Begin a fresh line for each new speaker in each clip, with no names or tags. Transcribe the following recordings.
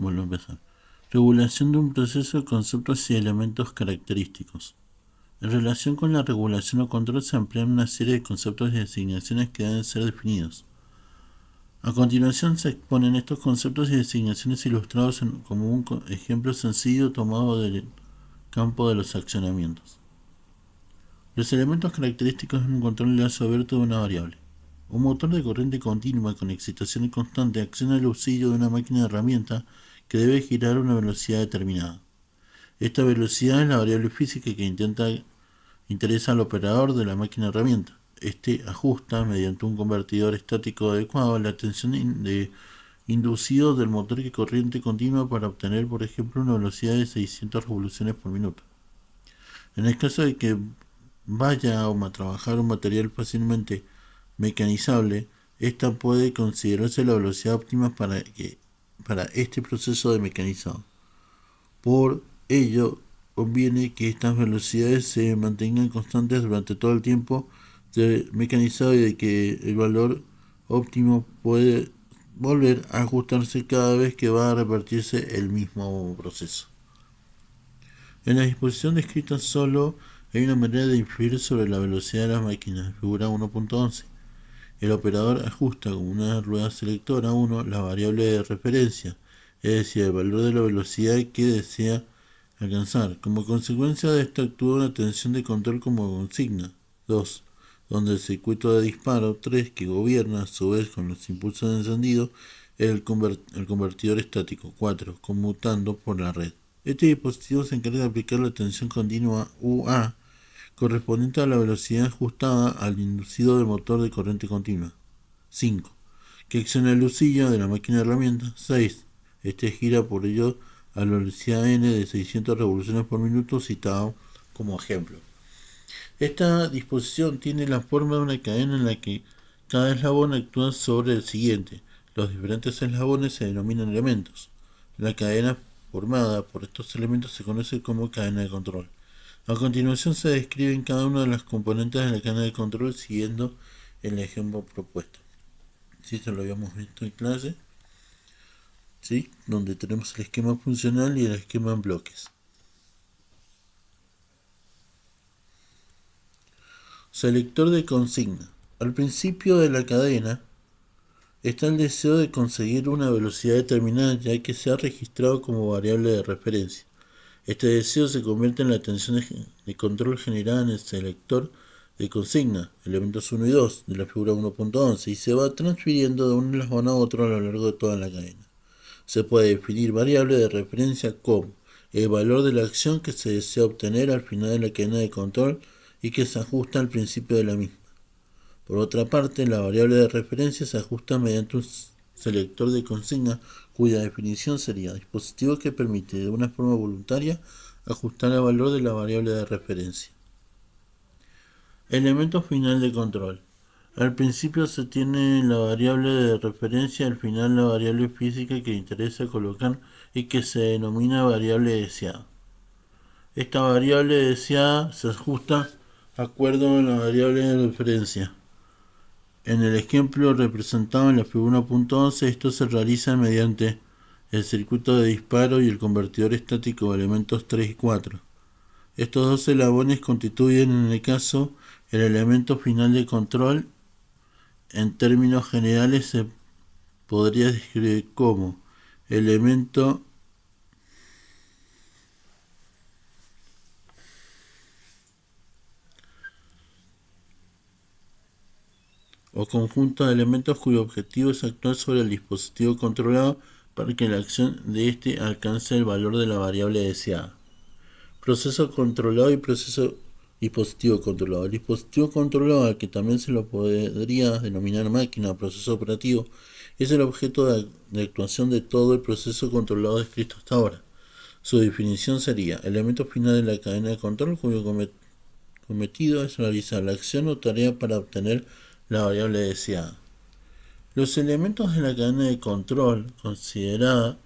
Vuelvo a empezar. Regulación de un proceso, conceptos y elementos característicos. En relación con la regulación o control se emplean una serie de conceptos y designaciones que deben ser definidos. A continuación se exponen estos conceptos y designaciones ilustrados como un ejemplo sencillo tomado del campo de los accionamientos. Los elementos característicos en un control de lazo abierto de una variable. Un motor de corriente continua con excitación constante acciona el usillo de una máquina de herramienta que debe girar a una velocidad determinada. Esta velocidad es la variable física que interesa al operador de la máquina de herramienta. Este ajusta, mediante un convertidor estático adecuado, la tensión inducido del motor de corriente continua para obtener, por ejemplo, una velocidad de 600 revoluciones por minuto. En el caso de que vaya a trabajar un material fácilmente mecanizable, esta puede considerarse la velocidad óptima para este proceso de mecanizado. Por ello, conviene que estas velocidades se mantengan constantes durante todo el tiempo de mecanizado y de que el valor óptimo puede volver a ajustarse cada vez que va a repetirse el mismo proceso. En la disposición descrita solo hay una manera de influir sobre la velocidad de la máquina, figura 1.11. El operador ajusta con una rueda selectora 1 la variable de referencia, es decir, el valor de la velocidad que desea alcanzar. Como consecuencia de esto actúa una tensión de control como consigna 2, donde el circuito de disparo 3, que gobierna a su vez con los impulsos de encendido, es el convertidor estático 4, conmutando por la red. Este dispositivo se encarga de aplicar la tensión continua UA correspondiente a la velocidad ajustada al inducido del motor de corriente continua. 5. Que acciona el usillo de la máquina de herramientas. 6. Este gira por ello a la velocidad n de 600 revoluciones por minuto, citado como ejemplo. Esta disposición tiene la forma de una cadena en la que cada eslabón actúa sobre el siguiente. Los diferentes eslabones se denominan elementos. La cadena formada por estos elementos se conoce como cadena de control. A continuación se describen cada una de las componentes de la cadena de control siguiendo el ejemplo propuesto. Sí, esto lo habíamos visto en clase, ¿sí? Donde tenemos el esquema funcional y el esquema en bloques. Selector de consigna. Al principio de la cadena está el deseo de conseguir una velocidad determinada, ya que se ha registrado como variable de referencia. Este deseo se convierte en la tensión de control generada en el selector de consigna, elementos 1 y 2 de la figura 1.11, y se va transfiriendo de un eslabón a otro a lo largo de toda la cadena. Se puede definir variable de referencia como el valor de la acción que se desea obtener al final de la cadena de control y que se ajusta al principio de la misma. Por otra parte, la variable de referencia se ajusta mediante un selector de consigna cuya definición sería dispositivo que permite de una forma voluntaria ajustar el valor de la variable de referencia. Elemento final de control. Al principio se tiene la variable de referencia, al final la variable física que interesa colocar y que se denomina variable deseada. Esta variable deseada se ajusta de acuerdo a la variable de referencia. En el ejemplo representado en la figura 1.11, esto se realiza mediante el circuito de disparo y el convertidor estático de elementos 3 y 4. Estos dos eslabones constituyen, en el caso, el elemento final de control. En términos generales se podría describir como elemento o conjunto de elementos cuyo objetivo es actuar sobre el dispositivo controlado para que la acción de éste alcance el valor de la variable deseada. Proceso controlado y proceso dispositivo controlado. El dispositivo controlado, al que también se lo podría denominar máquina o proceso operativo, es el objeto de actuación de todo el proceso controlado descrito hasta ahora. Su definición sería elemento final de la cadena de control cuyo cometido es realizar la acción o tarea para obtener la variable deseada. Los elementos de la cadena de control considerada,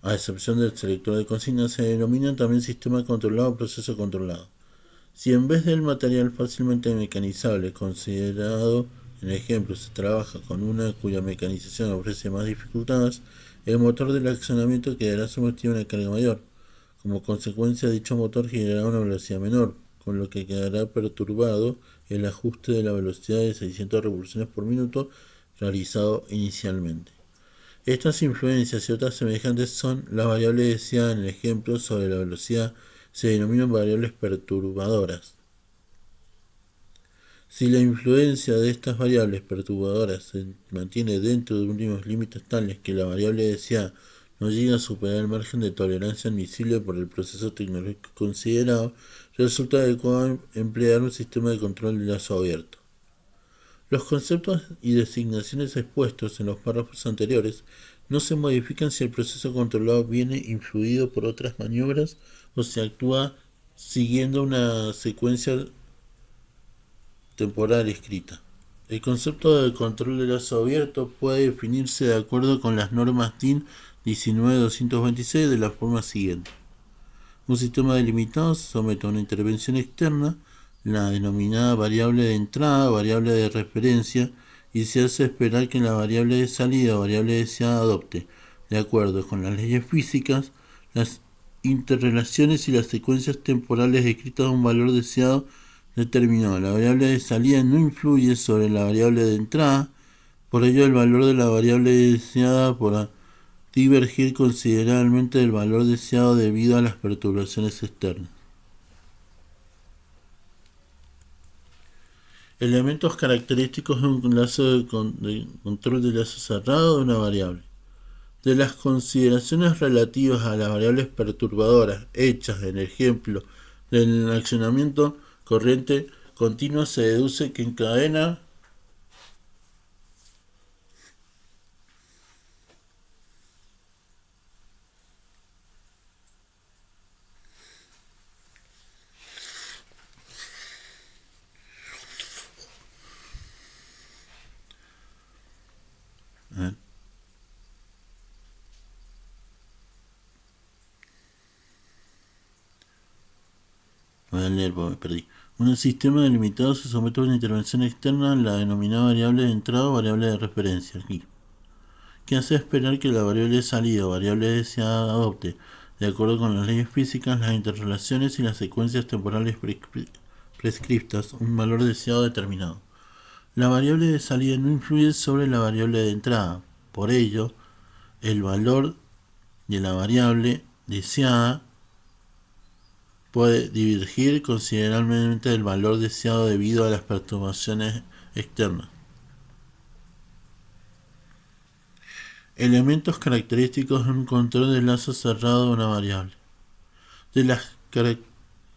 a excepción del selector de consigna, se denominan también sistema controlado o proceso controlado. Si en vez del material fácilmente mecanizable considerado En el ejemplo, se trabaja con una cuya mecanización ofrece más dificultades, el motor del accionamiento quedará sometido a una carga mayor. Como consecuencia, dicho motor generará una velocidad menor, con lo que quedará perturbado el ajuste de la velocidad de 600 revoluciones por minuto realizado inicialmente. Estas influencias y otras semejantes son las variables deseadas en el ejemplo sobre la velocidad, se denominan variables perturbadoras. Si la influencia de estas variables perturbadoras se mantiene dentro de unos límites tales que la variable deseada no llega a superar el margen de tolerancia admisible por el proceso tecnológico considerado, resulta adecuado emplear un sistema de control de lazo abierto. Los conceptos y designaciones expuestos en los párrafos anteriores no se modifican si el proceso controlado viene influido por otras maniobras o se actúa siguiendo una secuencia temporal escrita. El concepto de control de lazo abierto puede definirse de acuerdo con las normas DIN 19226 de la forma siguiente. Un sistema delimitado se somete a una intervención externa, la denominada variable de entrada, variable de referencia, y se hace esperar que la variable de salida o variable deseada adopte, de acuerdo con las leyes físicas, las interrelaciones y las secuencias temporales descritas a un valor deseado determinado. La variable de salida no influye sobre la variable de entrada, por ello el valor de la variable deseada podrá divergir considerablemente del valor deseado debido a las perturbaciones externas. Elementos característicos de un lazo de control de lazo cerrado de una variable. De las consideraciones relativas a las variables perturbadoras hechas en el ejemplo del accionamiento corriente continua se deduce que encadena voy a leer porque me perdí. Un sistema delimitado se somete a una intervención externa, la denominada variable de entrada o variable de referencia, aquí, que hace esperar que la variable de salida o variable deseada adopte, de acuerdo con las leyes físicas, las interrelaciones y las secuencias temporales prescriptas, un valor deseado determinado. La variable de salida no influye sobre la variable de entrada, por ello, el valor de la variable deseada puede divergir considerablemente del valor deseado debido a las perturbaciones externas. Elementos característicos de un control de lazo cerrado de una variable. De las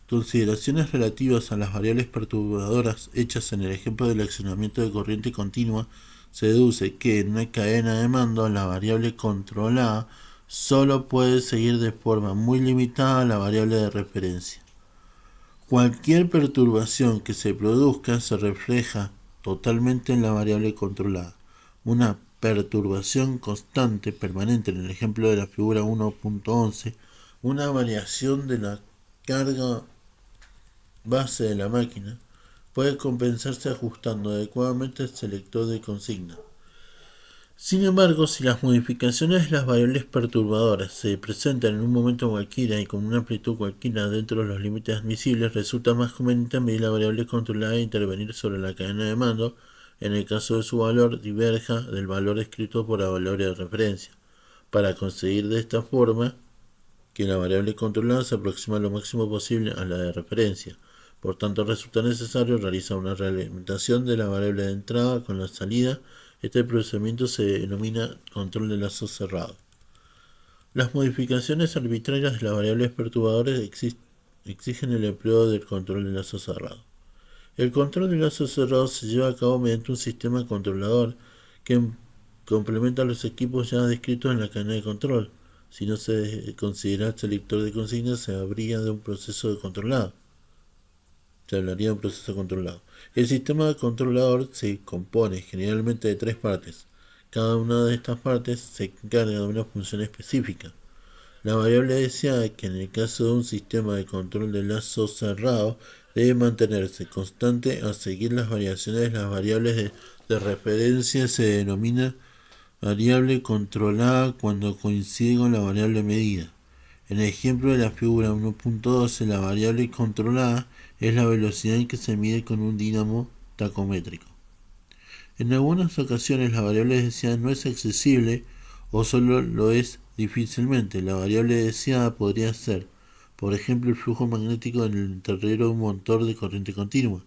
consideraciones relativas a las variables perturbadoras hechas en el ejemplo del accionamiento de corriente continua, se deduce que en una cadena de mando la variable controlada solo puede seguir de forma muy limitada la variable de referencia. Cualquier perturbación que se produzca se refleja totalmente en la variable controlada. Una perturbación constante, permanente, en el ejemplo de la figura 1.11, una variación de la carga base de la máquina, puede compensarse ajustando adecuadamente el selector de consigna. Sin embargo, si las modificaciones de las variables perturbadoras se presentan en un momento cualquiera y con una amplitud cualquiera dentro de los límites admisibles, resulta más conveniente medir la variable controlada e intervenir sobre la cadena de mando en el caso de su valor diverja del valor escrito por la variable de referencia, para conseguir de esta forma que la variable controlada se aproxima lo máximo posible a la de referencia. Por tanto, resulta necesario realizar una realimentación de la variable de entrada con la salida. Este procedimiento se denomina control de lazo cerrado. Las modificaciones arbitrarias de las variables perturbadoras exigen el empleo del control de lazo cerrado. El control de lazo cerrado se lleva a cabo mediante un sistema controlador que complementa los equipos ya descritos en la cadena de control. Si no se considera el selector de consignas, se hablaría de un proceso controlado. El sistema controlador se compone generalmente de tres partes. Cada una de estas partes se encarga de una función específica. La variable deseada, que en el caso de un sistema de control de lazo cerrado, debe mantenerse constante al seguir las variaciones de las variables de de referencia se denomina variable controlada cuando coincide con la variable medida. En el ejemplo de la figura 1.12, la variable controlada es la velocidad en que se mide con un dínamo tacométrico. En algunas ocasiones la variable deseada no es accesible o solo lo es difícilmente. La variable deseada podría ser, por ejemplo, el flujo magnético en el interior de un motor de corriente continua.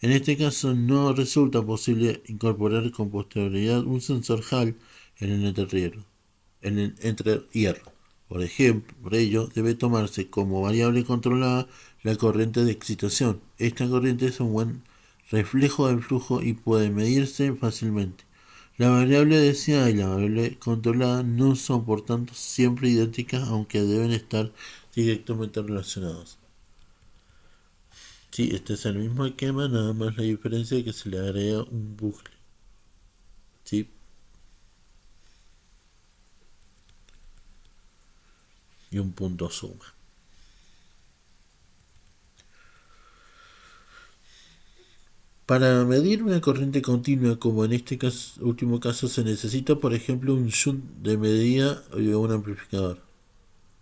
En este caso no resulta posible incorporar con posterioridad un sensor Hall en el entrehierro. Por ello, debe tomarse como variable controlada la corriente de excitación. Esta corriente es un buen reflejo del flujo y puede medirse fácilmente. La variable deseada y la variable controlada no son por tanto siempre idénticas, aunque deben estar directamente relacionadas. Sí, este es el mismo esquema, nada más la diferencia es que se le agrega un bucle. ¿Sí? Y un punto suma. Para medir una corriente continua, como en este último caso, se necesita, por ejemplo, un shunt de medida y un amplificador,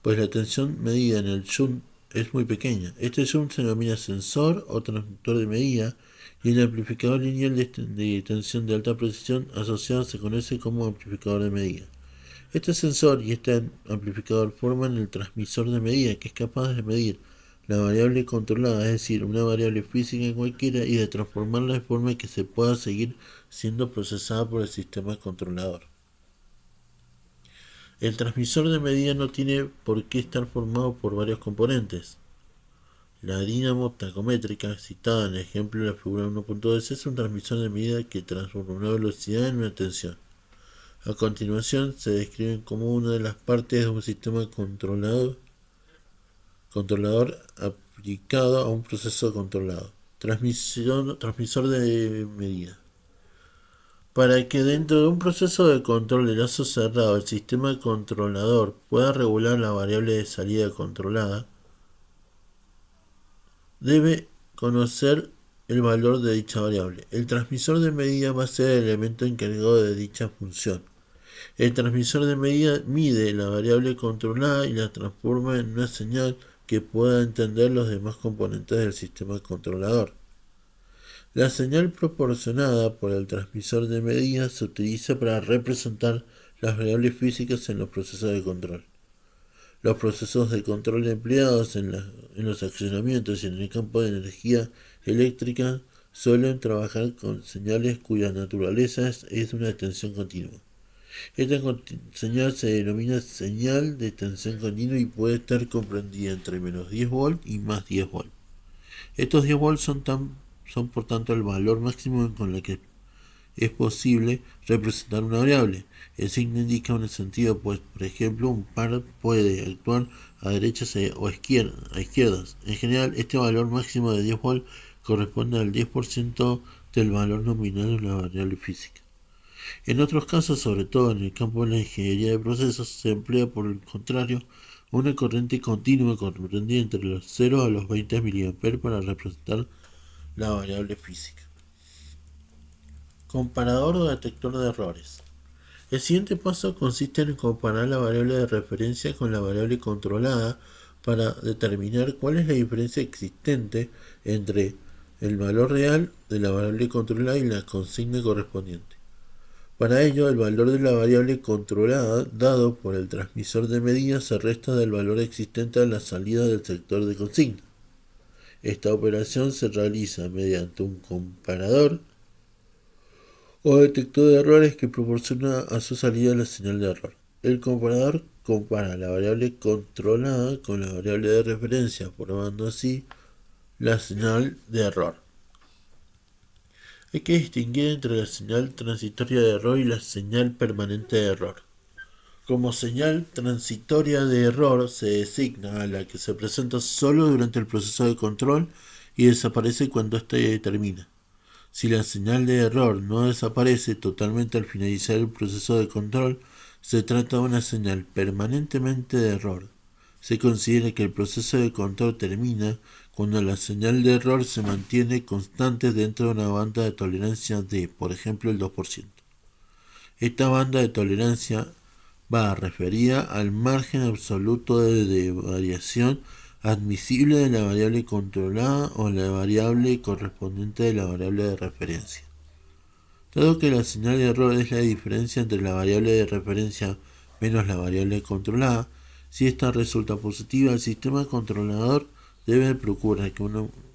pues la tensión medida en el shunt es muy pequeña. Este shunt se denomina sensor o transductor de medida y el amplificador lineal de tensión de alta precisión asociado se conoce como amplificador de medida. Este sensor y este amplificador forman el transmisor de medida, que es capaz de medir la variable controlada, es decir, una variable física cualquiera, y de transformarla de forma que se pueda seguir siendo procesada por el sistema controlador. El transmisor de medida no tiene por qué estar formado por varios componentes. La dínamo tacométrica citada en el ejemplo de la figura 1.2 es un transmisor de medida que transforma una velocidad en una tensión. A continuación se describen como una de las partes de un sistema controlador aplicado a un proceso controlado. Transmisor de medida. Para que dentro de un proceso de control de lazo cerrado el sistema controlador pueda regular la variable de salida controlada, debe conocer el valor de dicha variable. El transmisor de medida va a ser el elemento encargado de dicha función. El transmisor de medida mide la variable controlada y la transforma en una señal que pueda entender los demás componentes del sistema controlador. La señal proporcionada por el transmisor de medida se utiliza para representar las variables físicas en los procesos de control. Los procesos de control empleados en los accionamientos y en el campo de energía eléctrica suelen trabajar con señales cuya naturaleza es una tensión continua. Esta señal se denomina señal de tensión continua y puede estar comprendida entre menos 10 volts y más 10 volts. Estos 10 volts son por tanto el valor máximo con el que es posible representar una variable. El signo indica un sentido, pues por ejemplo un par puede actuar a derechas o a izquierdas. En general, este valor máximo de 10 volts corresponde al 10% del valor nominal de la variable física. En otros casos, sobre todo en el campo de la ingeniería de procesos, se emplea por el contrario una corriente continua comprendida entre los 0 a los 20 mA para representar la variable física. Comparador o detector de errores. El siguiente paso consiste en comparar la variable de referencia con la variable controlada para determinar cuál es la diferencia existente entre el valor real de la variable controlada y la consigna correspondiente. Para ello, el valor de la variable controlada dado por el transmisor de medida se resta del valor existente a la salida del sector de consigna. Esta operación se realiza mediante un comparador o detector de errores que proporciona a su salida la señal de error. El comparador compara la variable controlada con la variable de referencia, formando así la señal de error. Hay que distinguir entre la señal transitoria de error y la señal permanente de error. Como señal transitoria de error se designa a la que se presenta solo durante el proceso de control y desaparece cuando éste termina. Si la señal de error no desaparece totalmente al finalizar el proceso de control, se trata de una señal permanentemente de error. Se considera que el proceso de control termina cuando la señal de error se mantiene constante dentro de una banda de tolerancia de, por ejemplo, el 2%. Esta banda de tolerancia va referida al margen absoluto de variación admisible de la variable controlada o la variable correspondiente de la variable de referencia. Dado que la señal de error es la diferencia entre la variable de referencia menos la variable controlada, si esta resulta positiva, el sistema controlador debe procurar que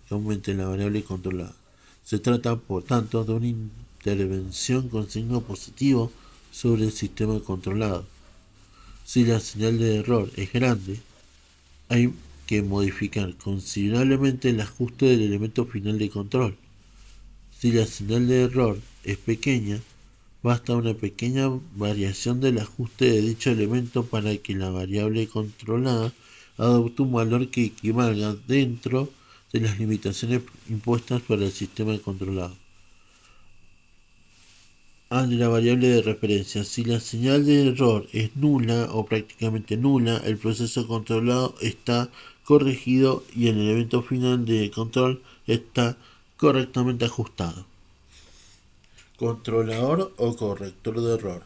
aumente la variable controlada. Se trata, por tanto, de una intervención con signo positivo sobre el sistema controlado. Si la señal de error es grande, hay que modificar considerablemente el ajuste del elemento final de control. Si la señal de error es pequeña, basta una pequeña variación del ajuste de dicho elemento para que la variable controlada adopte un valor que equivalga dentro de las limitaciones impuestas para el sistema controlado de la variable de referencia. Si la señal de error es nula o prácticamente nula, el proceso controlado está corregido y el elemento final de control está correctamente ajustado. Controlador o corrector de error.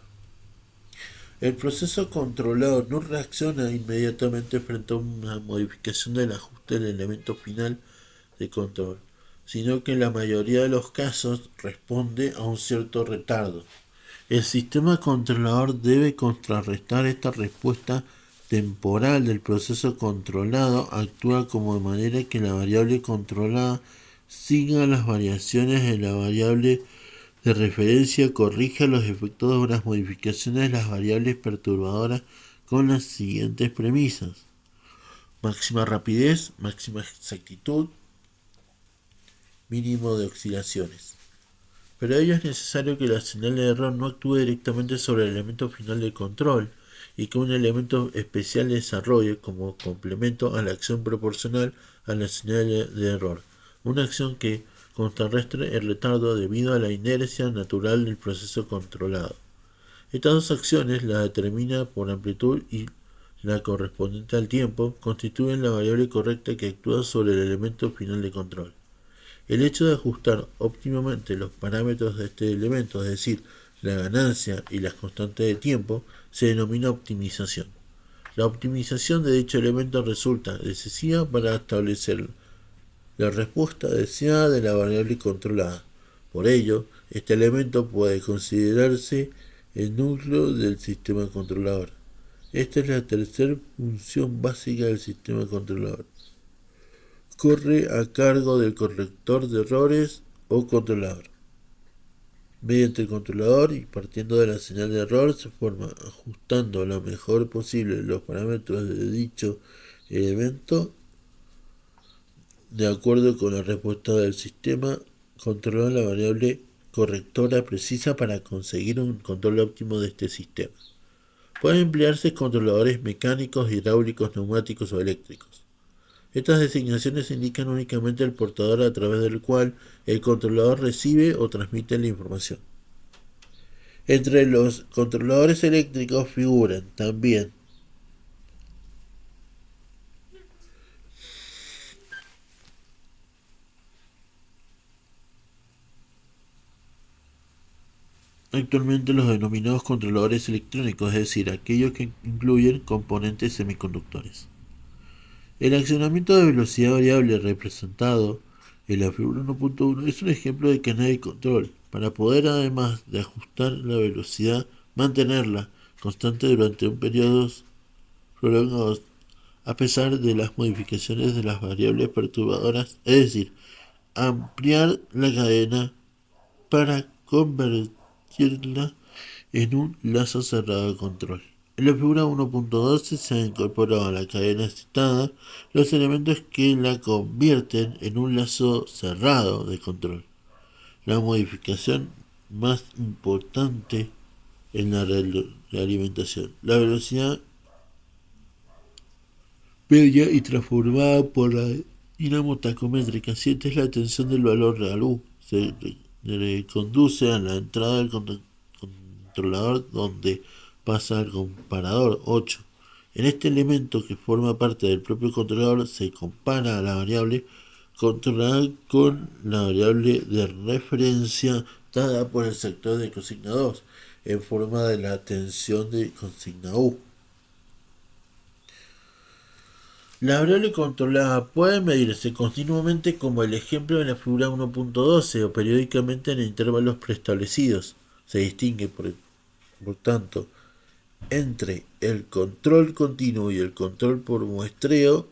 El proceso controlado no reacciona inmediatamente frente a una modificación del ajuste del elemento final de control, sino que en la mayoría de los casos responde a un cierto retardo. El sistema controlador debe contrarrestar esta respuesta temporal del proceso controlado, actúa como de manera que la variable controlada siga las variaciones de la variable de referencia, corrija los efectos de unas modificaciones de las variables perturbadoras con las siguientes premisas: máxima rapidez, máxima exactitud, mínimo de oscilaciones. Pero ello es necesario que la señal de error no actúe directamente sobre el elemento final de control y que un elemento especial desarrolle como complemento a la acción proporcional a la señal de error, una acción que contrarrestre el retardo debido a la inercia natural del proceso controlado. Estas dos acciones, la determinada por amplitud y la correspondiente al tiempo, constituyen la variable correcta que actúa sobre el elemento final de control. El hecho de ajustar óptimamente los parámetros de este elemento, es decir, la ganancia y las constantes de tiempo, se denomina optimización. La optimización de dicho elemento resulta decisiva para establecer la respuesta deseada de la variable controlada. Por ello, este elemento puede considerarse el núcleo del sistema controlador. Esta es la tercera función básica del sistema controlador. Corre a cargo del corrector de errores o controlador. Mediante el controlador y partiendo de la señal de error se forma, ajustando lo mejor posible los parámetros de dicho elemento de acuerdo con la respuesta del sistema, controla la variable correctora precisa para conseguir un control óptimo de este sistema. Pueden emplearse controladores mecánicos, hidráulicos, neumáticos o eléctricos. Estas designaciones indican únicamente el portador a través del cual el controlador recibe o transmite la información. Entre los controladores eléctricos figuran también actualmente los denominados controladores electrónicos, es decir, aquellos que incluyen componentes semiconductores. El accionamiento de velocidad variable representado en la figura 1.1 es un ejemplo de canal de control, para poder, además de ajustar la velocidad, mantenerla constante durante un periodo prolongado a pesar de las modificaciones de las variables perturbadoras, es decir, ampliar la cadena para convertirla en un lazo cerrado de control. En la figura 1.12 se ha incorporado a la cadena citada los elementos que la convierten en un lazo cerrado de control. La modificación más importante en la realimentación, la velocidad media y transformada por la dinamo tacométrica. Si esta es la tensión del valor real U, se reconduce a la entrada del controlador donde pasa al comparador 8 En este elemento, que forma parte del propio controlador, se compara a la variable controlada con la variable de referencia dada por el sector de consigna 2 en forma de la tensión de consigna U. La variable controlada puede medirse continuamente como el ejemplo de la figura 1.12 o periódicamente en intervalos preestablecidos. Se distingue, por tanto, entre el control continuo y el control por muestreo.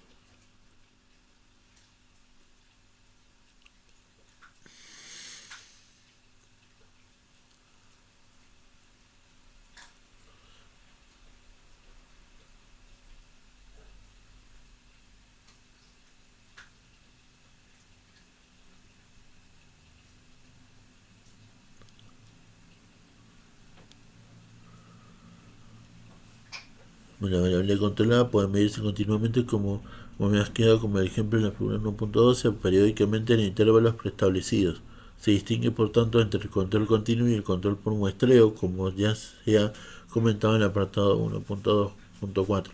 La variable controlada puede medirse continuamente como me has quedado como el ejemplo en la figura 1.12 periódicamente en intervalos preestablecidos. Se distingue por tanto entre el control continuo y el control por muestreo, como ya se ha comentado en el apartado 1.2.4.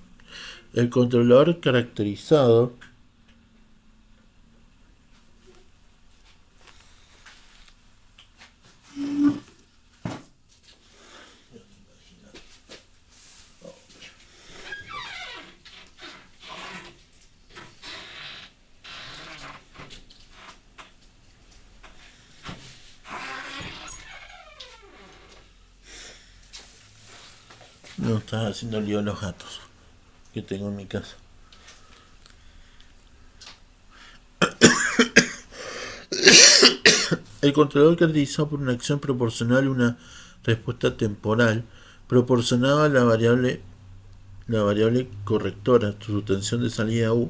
El controlador caracterizado no estás haciendo lío a los gatos que tengo en mi casa. El controlador caracterizado por una acción proporcional a una respuesta temporal proporcionada a la variable correctora, su tensión de salida U,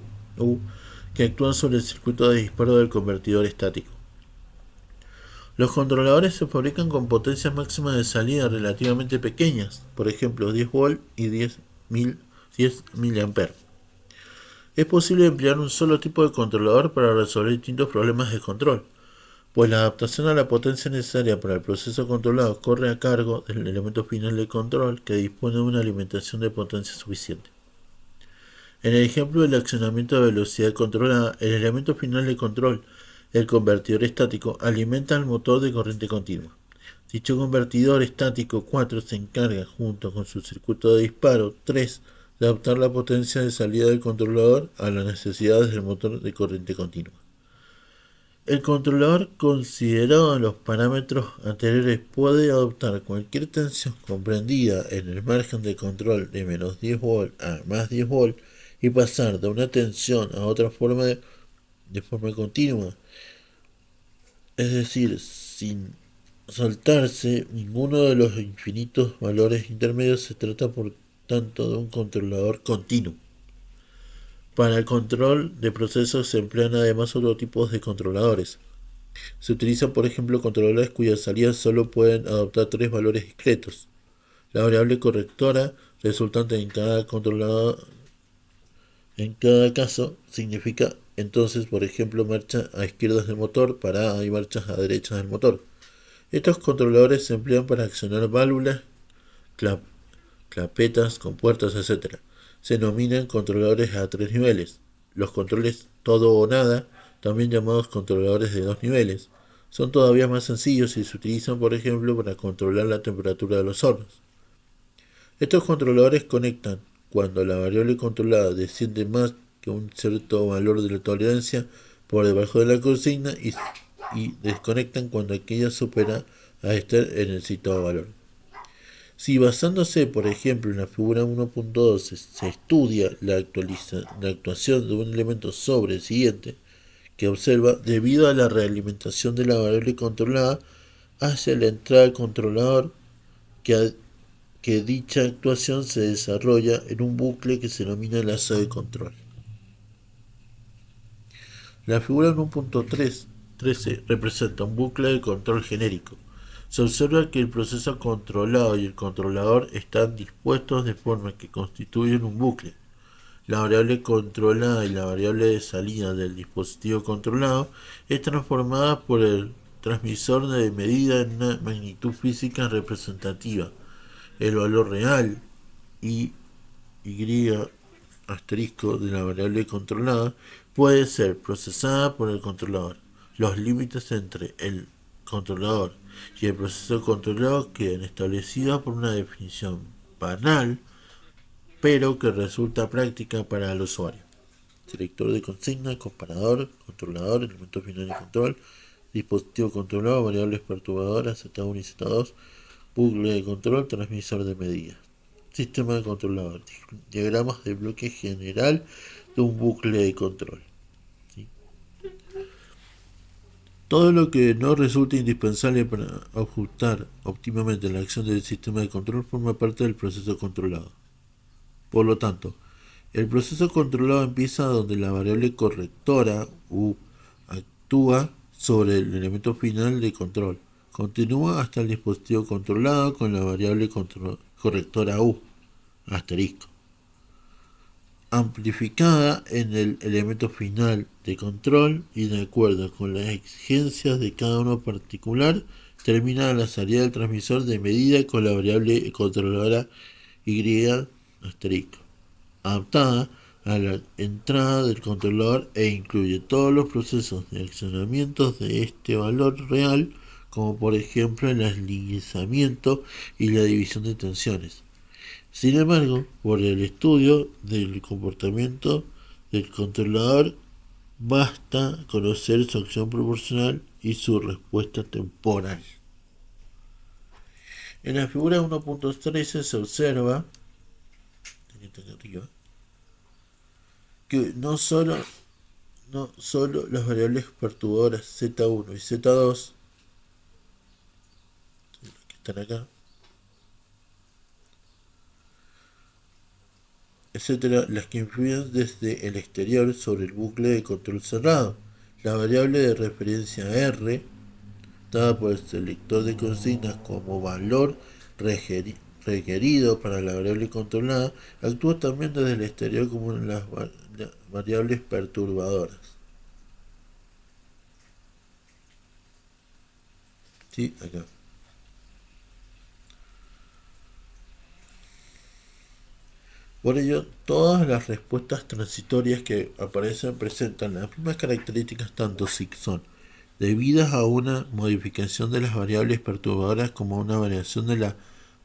que actúa sobre el circuito de disparo del convertidor estático. Los controladores se fabrican con potencias máximas de salida relativamente pequeñas, por ejemplo 10 volt y 10 mA. Es posible emplear un solo tipo de controlador para resolver distintos problemas de control, pues la adaptación a la potencia necesaria para el proceso controlado corre a cargo del elemento final de control, que dispone de una alimentación de potencia suficiente. En el ejemplo del accionamiento de velocidad controlada, el elemento final de control, el convertidor estático, alimenta al motor de corriente continua. Dicho convertidor estático 4 se encarga, junto con su circuito de disparo 3, de adaptar la potencia de salida del controlador a las necesidades del motor de corriente continua. El controlador, considerado en los parámetros anteriores, puede adoptar cualquier tensión comprendida en el margen de control de menos 10 volt a más 10 volt y pasar de una tensión a otra forma de forma continua, es decir, sin saltarse ninguno de los infinitos valores intermedios. Se trata, por tanto, de un controlador continuo. Para el control de procesos se emplean además otros tipos de controladores. Se utilizan, por ejemplo, controladores cuyas salidas solo pueden adoptar 3 valores discretos. La variable correctora resultante en cada controlador, en cada caso, significa entonces, por ejemplo, marcha a izquierdas del motor, parada y marchas a derechas del motor. Estos controladores se emplean para accionar válvulas, clapetas, compuertas, etc. Se denominan controladores a 3 niveles. Los controles todo o nada, también llamados controladores de 2 niveles, son todavía más sencillos y se utilizan, por ejemplo, para controlar la temperatura de los hornos. Estos controladores conectan cuando la variable controlada desciende más que un cierto valor de la tolerancia por debajo de la consigna y desconectan cuando aquella supera a estar en el citado valor. Si, basándose por ejemplo en la figura 1.12, se estudia la actuación de un elemento sobre el siguiente, que observa, debido a la realimentación de la variable controlada hacia la entrada del controlador, que dicha actuación se desarrolla en un bucle que se denomina lazo de control. La figura 1.13 representa un bucle de control genérico. Se observa que el proceso controlado y el controlador están dispuestos de forma que constituyen un bucle. La variable controlada y la variable de salida del dispositivo controlado es transformada por el transmisor de medida en una magnitud física representativa, el valor real, y y asterisco de la variable controlada puede ser procesada por el controlador. Los límites entre el controlador y el proceso controlado quedan establecidos por una definición banal, pero que resulta práctica para el usuario. Selector de consigna, comparador, controlador, elemento final de control, dispositivo controlado, variables perturbadoras Z1 y Z2, bucle de control, transmisor de medidas. Sistema de controlador, diagramas de bloque general de un bucle de control. ¿Sí? Todo lo que no resulta indispensable para ajustar óptimamente la acción del sistema de control forma parte del proceso controlado. Por lo tanto, el proceso controlado empieza donde la variable correctora U actúa sobre el elemento final de control. Continúa hasta el dispositivo controlado con la variable correctora U, asterisco, amplificada en el elemento final de control y de acuerdo con las exigencias de cada uno particular, termina la salida del transmisor de medida con la variable controladora Y asterisco, adaptada a la entrada del controlador e incluye todos los procesos de accionamiento de este valor real, como por ejemplo el deslizamiento y la división de tensiones. Sin embargo, por el estudio del comportamiento del controlador, basta conocer su acción proporcional y su respuesta temporal. En la figura 1.13 se observa que no solo las variables perturbadoras Z1 y Z2, que están acá, etcétera, las que influyen desde el exterior sobre el bucle de control cerrado. La variable de referencia R, dada por el selector de consignas como valor requerido para la variable controlada, actúa también desde el exterior como las variables perturbadoras. ¿Sí? Acá. Por ello, todas las respuestas transitorias que aparecen presentan las mismas características tanto si son debidas a una modificación de las variables perturbadoras como a una variación de la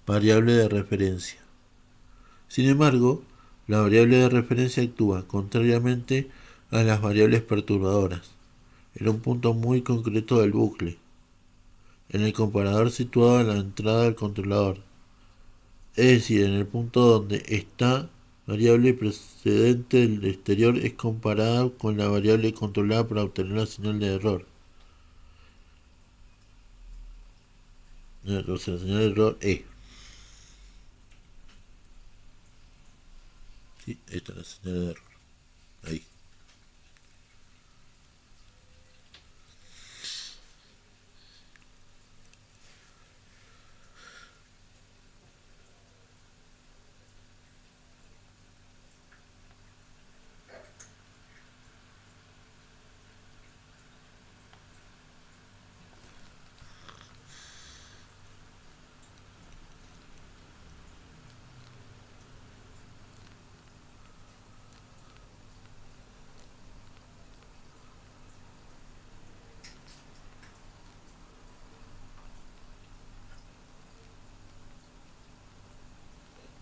variable de referencia. Sin embargo, la variable de referencia actúa contrariamente a las variables perturbadoras, en un punto muy concreto del bucle, en el comparador situado a la entrada del controlador, es decir, en el punto donde esta variable precedente del exterior es comparada con la variable controlada para obtener la señal de error. Entonces, la señal de error E. ¿Sí? Esta es la señal de error. Ahí.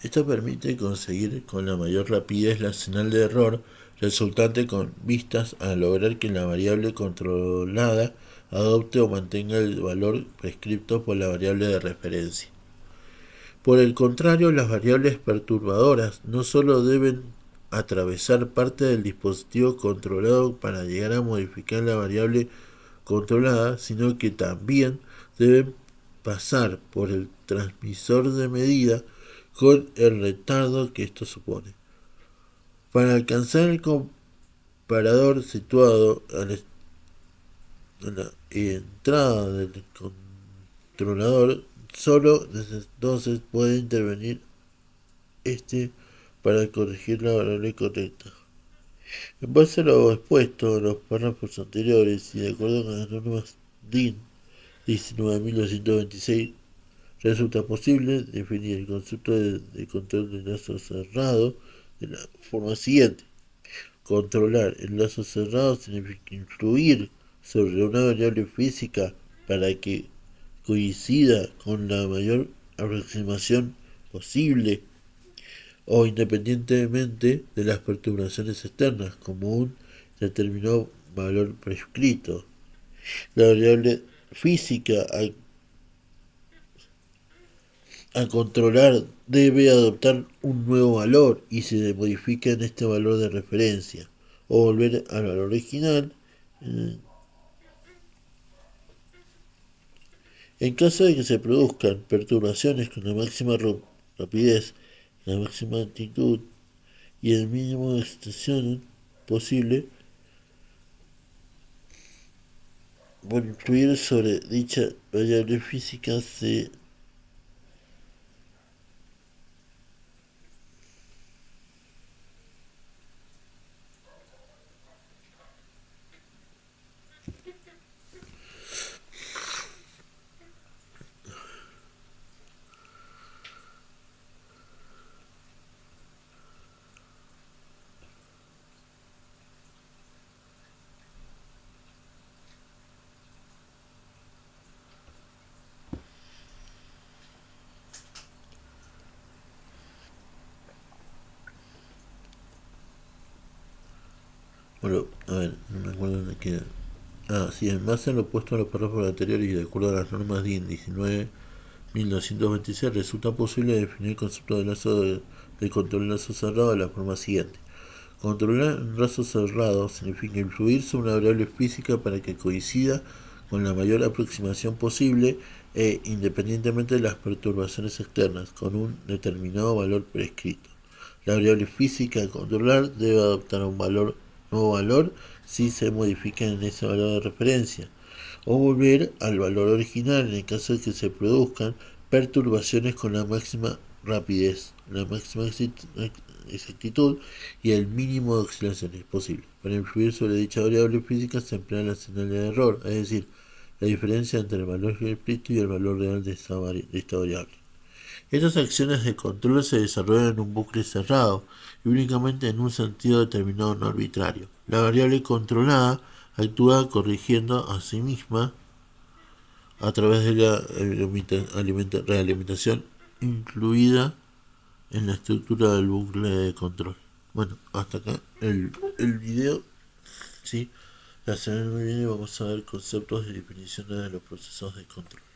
Esto permite conseguir con la mayor rapidez la señal de error resultante con vistas a lograr que la variable controlada adopte o mantenga el valor prescripto por la variable de referencia. Por el contrario, las variables perturbadoras no solo deben atravesar parte del dispositivo controlado para llegar a modificar la variable controlada, sino que también deben pasar por el transmisor de medida con el retardo que esto supone. Para alcanzar el comparador situado a la entrada del controlador, solo desde entonces puede intervenir este para corregir la variable correcta. En base a lo expuesto en los párrafos anteriores y de acuerdo con las normas DIN 19.226, Resulta posible definir el concepto de control de lazo cerrado de la forma siguiente. Controlar el lazo cerrado significa influir sobre una variable física para que coincida con la mayor aproximación posible o independientemente de las perturbaciones externas, como un determinado valor prescrito. La variable física a controlar debe adoptar un nuevo valor y se modifica en este valor de referencia o volver al valor original. En caso de que se produzcan perturbaciones con la máxima rapidez, la máxima amplitud y el mínimo de extensión posible, por influir sobre dicha variable física se Bueno, a ver, no me acuerdo de qué. Ah, sí, en base a lo puesto en los párrafos anteriores y de acuerdo a las normas DIN 19.1226, resulta posible definir el concepto de control de lazo cerrado de la forma siguiente. Controlar un lazo cerrado significa influir sobre una variable física para que coincida con la mayor aproximación posible e independientemente de las perturbaciones externas, con un determinado valor prescrito. La variable física a controlar debe adoptar un nuevo valor si se modifica en ese valor de referencia, o volver al valor original en el caso de que se produzcan perturbaciones con la máxima rapidez, la máxima exactitud y el mínimo de oscilaciones posible. Para influir sobre dicha variable física se emplea la señal de error, es decir, la diferencia entre el valor explícito y el valor real de esta variable. Estas acciones de control se desarrollan en un bucle cerrado y únicamente en un sentido determinado no arbitrario. La variable controlada actúa corrigiendo a sí misma a través de la realimentación incluida en la estructura del bucle de control. Bueno, hasta acá el video. Sí, la semana que viene vamos a ver conceptos y definiciones de los procesos de control.